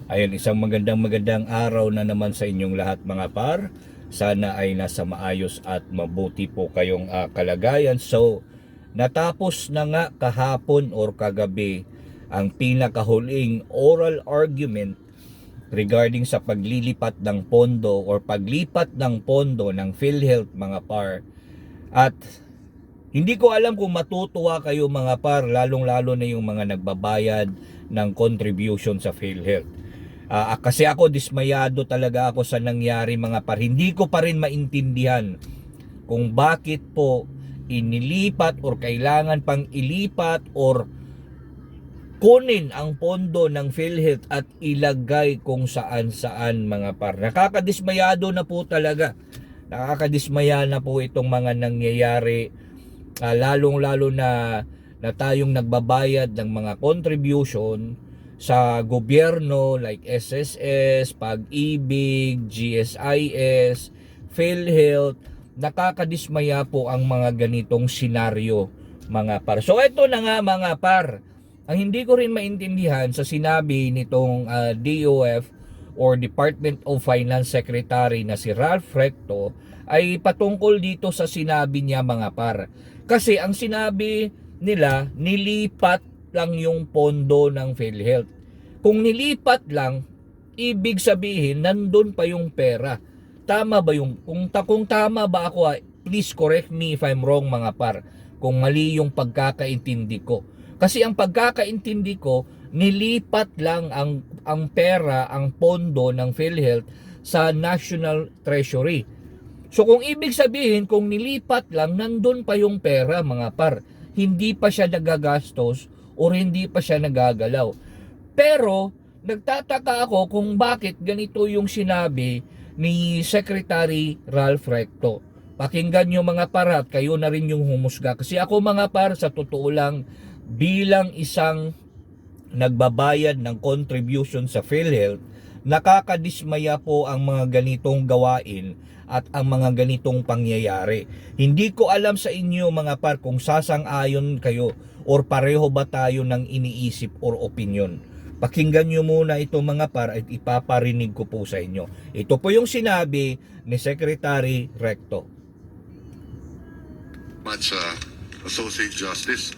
Ayun, isang magandang araw na naman sa inyong lahat mga par. Sana ay nasa maayos at mabuti po kayong kalagayan. So, natapos na nga kahapon or kagabi ang pinakahuling oral argument regarding sa paglilipat ng pondo or paglipat ng pondo ng PhilHealth mga par. At hindi ko alam kung matutuwa kayo mga par, lalong-lalo na yung mga nagbabayad ng contribution sa PhilHealth. Kasi ako dismayado talaga ako sa nangyari mga par. Hindi ko pa rin maintindihan kung bakit po inilipat or kailangan pang ilipat or kunin ang pondo ng PhilHealth at ilagay kung saan-saan mga par. Nakakadismayado na po talaga. Nakakadismaya na po itong mga nangyayari, lalong-lalo na tayong nagbabayad ng mga contribution sa gobyerno like SSS, Pag-ibig, GSIS, PhilHealth. Nakakadismaya po ang mga ganitong senaryo mga par. So ito na nga mga par, ang hindi ko rin maintindihan sa sinabi nitong DOF or Department of Finance Secretary na si Ralph Recto ay patungkol dito sa sinabi niya mga par. Kasi ang sinabi nila, nilipat lang yung pondo ng PhilHealth. Kung nilipat lang, ibig sabihin nandun pa yung pera. Tama ba yung kung tama ba ako, please correct me if I'm wrong mga par. Kung mali yung pagkakaintindi ko. Kasi ang pagkakaintindi ko, nilipat lang ang pera, ang pondo ng PhilHealth sa National Treasury. So kung ibig sabihin, kung nilipat lang, nandun pa yung pera mga par. Hindi pa siya nagagastos o hindi pa siya nagagalaw. Pero nagtataka ako kung bakit ganito yung sinabi ni Secretary Ralph Recto. Pakinggan nyo mga par at kayo na rin yung humusga. Kasi ako mga par, sa totoo lang, bilang isang nagbabayad ng contribution sa PhilHealth, nakakadismaya po ang mga ganitong gawain at ang mga ganitong pangyayari. Hindi ko alam sa inyo mga par kung sasang-ayon kayo or pareho ba tayo ng iniisip or opinion. Pakinggan nyo muna ito mga par at ipaparinig ko po sa inyo. Ito po yung sinabi ni Secretary Recto. Much Associate Justice.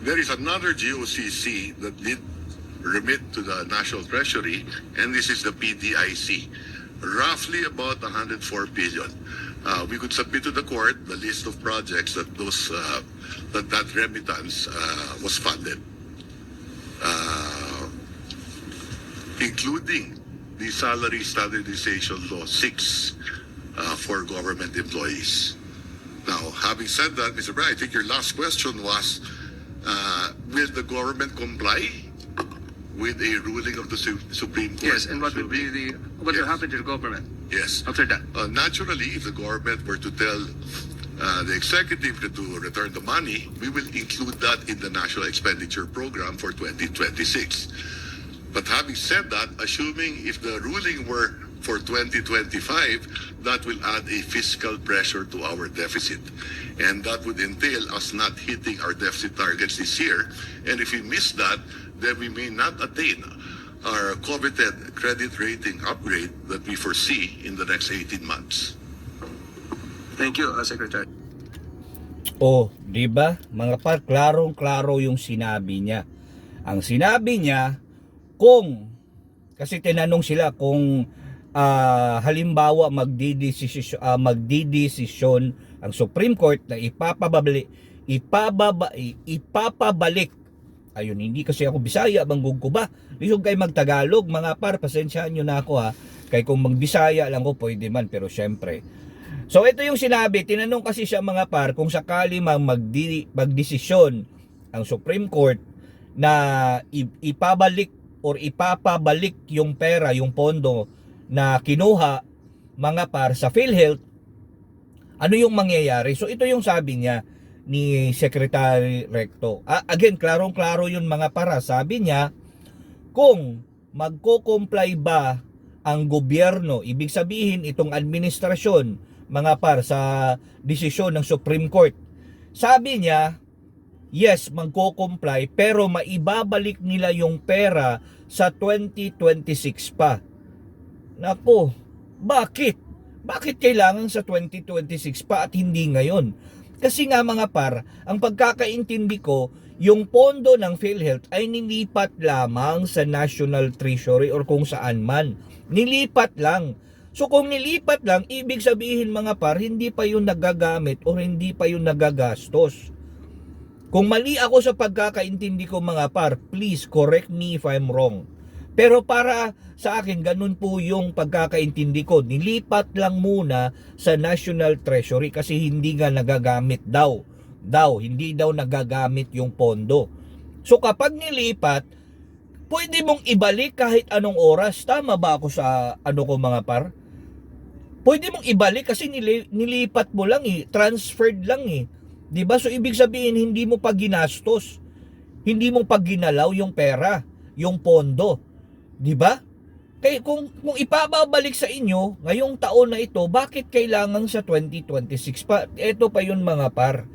There is another GOCC that did remit to the National Treasury, and this is the PDIC, roughly about 104 billion. We could submit to the court the list of projects that that remittance was funded, including the Salary Standardization Law 6 for government employees. Now, having said that, Mr. Brian, I think your last question was, will the government comply with a ruling of the Supreme Court? Yes, and what will happen to the government? Yes. After that? Naturally, if the government were to tell the executive to return the money, we will include that in the National Expenditure Program for 2026. But having said that, assuming if the ruling were for 2025, that will add a fiscal pressure to our deficit. And that would entail us not hitting our deficit targets this year. And if we miss that, then we may not attain our coveted credit rating upgrade that we foresee in the next 18 months. Thank you, Secretary. Di ba? Mga par, klarong-klaro yung sinabi niya. Ang sinabi niya, kasi tinanong sila kung halimbawa magdidesisyon ang Supreme Court na ipapabalik. Ayun, hindi kasi ako Bisaya, banggog ko ba? Lisog kayo magtagalog, mga par, pasensyaan nyo na ako ha. Kaya kung magbisaya lang ko, pwede man, pero syempre. So ito yung sinabi, tinanong kasi siya mga par, kung sakali magdesisyon ang Supreme Court na ipapabalik yung pera, yung pondo na kinuha mga par sa PhilHealth, ano yung mangyayari? So ito yung sabi niya ni Secretary Recto. Again, klarong-klaro yun mga para. Sabi niya, kung magko-comply ba ang gobyerno, ibig sabihin itong administrasyon mga par sa desisyon ng Supreme Court. Sabi niya, yes, magko-comply, pero maibabalik nila yung pera sa 2026 pa. Nako, bakit? Bakit kailangan sa 2026 pa at hindi ngayon? Kasi nga mga par, ang pagkakaintindi ko, yung pondo ng PhilHealth ay nilipat lamang sa National Treasury or kung saan man. Nilipat lang. So kung nilipat lang, ibig sabihin mga par, hindi pa yun nagagamit o hindi pa yun nagagastos. Kung mali ako sa pagkakaintindi ko mga par, please correct me if I'm wrong. Pero para sa akin, ganun po yung pagkakaintindi ko. Nilipat lang muna sa National Treasury kasi hindi nga nagagamit daw. Hindi daw nagagamit yung pondo. So kapag nilipat, pwede mong ibalik kahit anong oras. Tama ba ako sa ano ko mga par? Pwede mong ibalik kasi nilipat mo lang eh. Transferred lang eh. Diba? So ibig sabihin, hindi mo pa ginastos. Hindi mo pa ginalaw yung pera, yung pondo. 'Di ba? Kaya kung ipababalik sa inyo ngayong taon na ito, bakit kailangan sa 2026 pa? Ito pa 'yun mga par.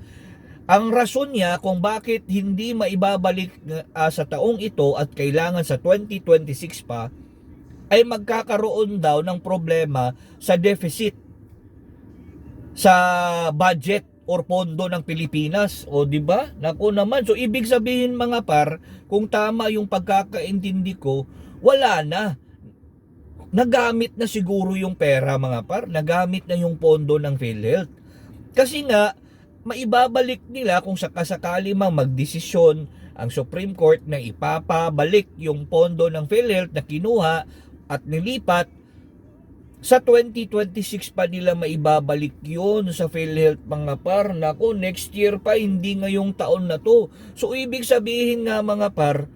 Ang rason niya kung bakit hindi maibabalik sa taong ito at kailangan sa 2026 pa ay magkakaroon daw ng problema sa deficit sa budget or pondo ng Pilipinas. O di ba? Naku naman. So ibig sabihin mga par, kung tama yung pagkakaintindi ko, wala na. Nagamit na siguro yung pera mga par. Nagamit na yung pondo ng PhilHealth. Kasi nga, maibabalik nila kung sakasakali mang magdesisyon ang Supreme Court na ipapabalik yung pondo ng PhilHealth na kinuha at nilipat, sa 2026 pa nila maibabalik yun sa PhilHealth mga par. Nako, next year pa, hindi ngayong taon na to. So ibig sabihin nga mga par,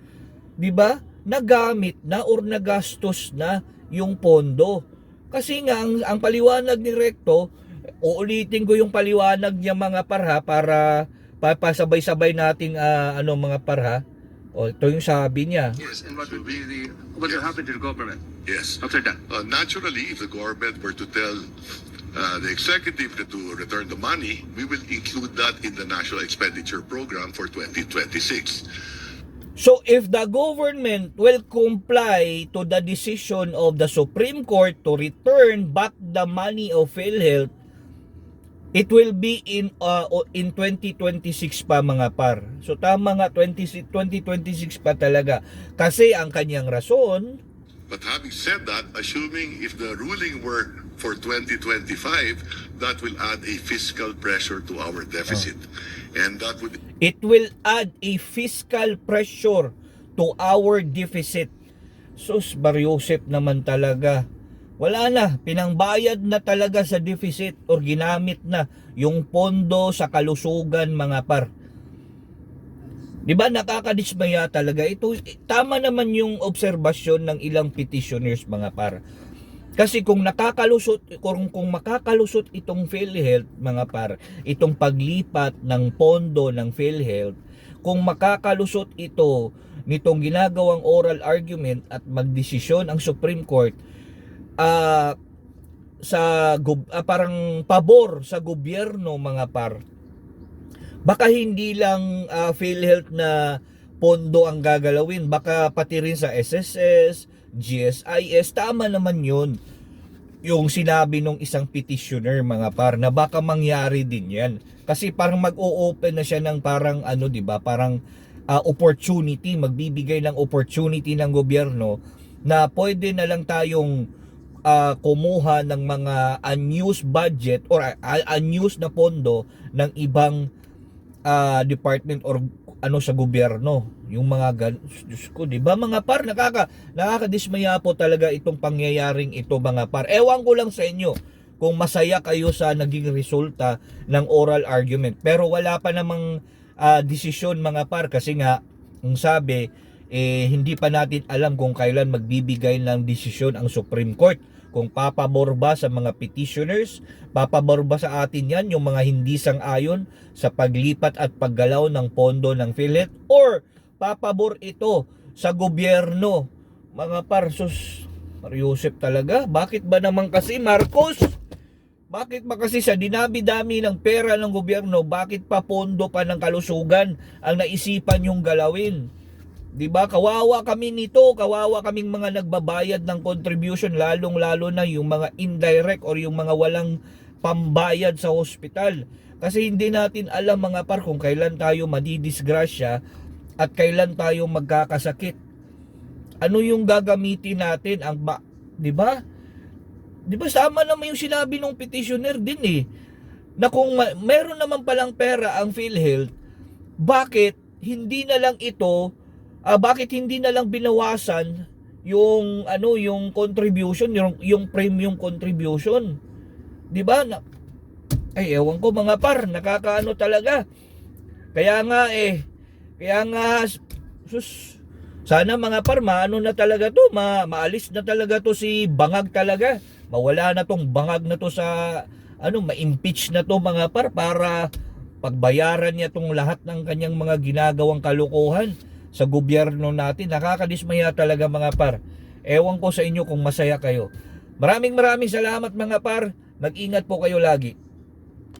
di ba? Nagamit na or nagastos na yung pondo. Kasi nga ang paliwanag ni Recto, uulitin ko yung paliwanag niya mga par ha, para papasabay-sabay nating mga par ha. O ito yung sabi niya. Yes, and what will happen to the government Yes. after that? Naturally, if the government were to tell the executive to return the money, we will include that in the National Expenditure Program for 2026. So if the government will comply to the decision of the Supreme Court to return back the money of PhilHealth, it will be in 2026 pa mga par. So tama nga, 2026 pa talaga. Kasi ang kanyang rason. But having said that, assuming if the ruling were for 2025, that will add a fiscal pressure to our deficit. And that would It will add a fiscal pressure to our deficit. Sus, Mariusep naman talaga. Wala na, pinangbayad na talaga sa deficit or ginamit na yung pondo sa kalusugan mga par. Di ba nakakadismaya talaga ito? Tama naman yung obserbasyon ng ilang petitioners mga par. Kasi kung makakalusot itong PhilHealth mga par, itong paglipat ng pondo ng PhilHealth, kung makakalusot ito nitong ginagawang oral argument at magdesisyon ang Supreme Court parang pabor sa gobyerno mga par, baka hindi lang PhilHealth na pondo ang gagalawin, baka pati rin sa SSS, GSIS. Tama naman yun yung sinabi nung isang petitioner mga par, na baka mangyari din yan kasi parang mag-o-open na siya ng parang di ba, parang opportunity, magbibigay ng opportunity ng gobyerno na pwede na lang tayong kumuha ng mga unused budget or unused na pondo ng ibang department or sa gobyerno. Yung mga Diyos ko, di ba mga par, nakakadismaya po talaga itong pangyayaring ito mga par. Ewan ko lang sa inyo kung masaya kayo sa naging resulta ng oral argument, pero wala pa namang desisyon mga par, kasi nga ang sabi hindi pa natin alam kung kailan magbibigay ng desisyon ang Supreme Court. Kung papabor ba sa mga petitioners, papabor ba sa atin yan, yung mga hindi sang-ayon sa paglipat at paggalaw ng pondo ng PhilHealth, or papabor ito sa gobyerno. Mga parsos, Mariusep talaga, bakit ba naman kasi Marcos? Bakit ba kasi sa dinami-dami ng pera ng gobyerno, bakit pa pondo pa ng kalusugan ang naisipan yung galawin? 'Di ba? Kawawa kami nito, kawawa kaming mga nagbabayad ng contribution, lalong-lalo na yung mga indirect or yung mga walang pambayad sa hospital. Kasi hindi natin alam mga par kung kailan tayo madidisgrasya at kailan tayo magkakasakit. Ano yung gagamitin natin 'di ba? 'Di ba sama naman yung sinabi ng petitioner din na kung meron naman palang pera ang PhilHealth, bakit hindi na lang binawasan yung yung contribution, yung premium contribution? 'Di ba? Ay ewan ko mga par, nakakaano talaga. Kaya nga sana mga par maano na talaga to, maalis na talaga to si Bangag talaga. Mawala na tong Bangag na to sa ma-impeach na to mga par para pagbayaran niya tong lahat ng kanyang mga ginagawang kalokohan sa gobyerno natin. Nakakadismaya talaga mga par. Ewan ko sa inyo kung masaya kayo. Maraming salamat mga par. Mag-ingat po kayo lagi.